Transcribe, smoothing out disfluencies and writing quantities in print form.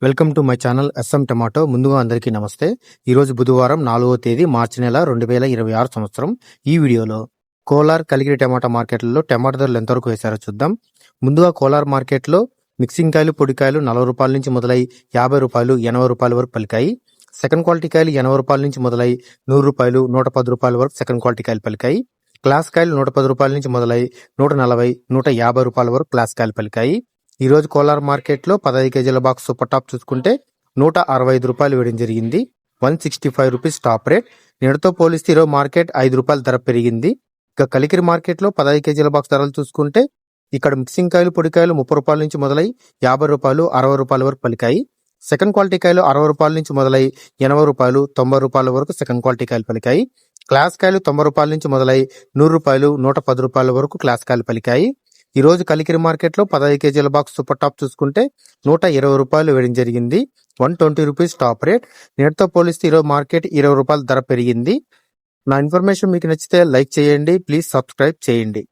Welcome to my channel S M tomato. ముందుగా అందరికీ నమస్తే. ఈరోజు బుధవారం 4వ తేదీ మార్చి నెల 2026 సంవత్సరం. ఈ వీడియోలో కోలార్, కలిగిరి టమాటా మార్కెట్లలో టమాటా ధరలు ఎంతవరకు వేశారో చూద్దాం. ముందుగా కోలార్ మార్కెట్లో మిక్సింగ్ కాయలు, పొడికాయలు 40 రూపాయల నుంచి మొదలై 50 రూపాయలు, 80 రూపాయల వరకు పలికాయి. సెకండ్ క్వాలిటీ కాయలు 80 రూపాయల నుంచి మొదలై 100 రూపాయలు, 110 రూపాయల వరకు సెకండ్ క్వాలిటీ కాయలు పలికాయి. క్లాస్ కాయలు 110 రూపాయల నుంచి మొదలై 140, 150 రూపాయల వరకు క్లాస్ కాయలు పలికాయి. ఈ రోజు కోలార్ మార్కెట్లో 15 కేజీల బాక్స్ సూపర్ టాప్ చూసుకుంటే 165 రూపాయలు వేయడం జరిగింది. 165 రూపీస్ టాప్ రేట్. నిన్నటితో పోలిస్తే ఈరోజు మార్కెట్ 5 రూపాయల ధర పెరిగింది. ఇక కలికిరి మార్కెట్లో 15 కేజీల బాక్స్ ధరలు చూసుకుంటే ఇక్కడ మిక్సింగ్ కాయలు, పొడికాయలు 30 రూపాయల నుంచి మొదలై 50 రూపాయలు, 60 రూపాయల వరకు పలికాయి. సెకండ్ క్వాలిటీ కాయలు 60 రూపాయల నుంచి మొదలై 80 రూపాయలు, 90 రూపాయల వరకు సెకండ్ క్వాలిటీ కాయలు పలికాయి. క్లాస్ కాయలు 90 రూపాయల నుంచి మొదలై 100 రూపాయలు, 110 రూపాయల వరకు క్లాస్ కాయలు పలికాయి. ఈ రోజు కలికిరి మార్కెట్లో 15 కేజీల బాక్స్ సూపర్ టాప్ చూసుకుంటే 120 రూపాయలు వేయడం జరిగింది. 120 రూపీస్ టాప్ రేట్. నేటితో పోలిస్తే ఈరోజు మార్కెట్ 20 రూపాయల ధర పెరిగింది. నా ఇన్ఫర్మేషన్ మీకు నచ్చితే లైక్ చేయండి. ప్లీజ్ సబ్స్క్రైబ్ చేయండి.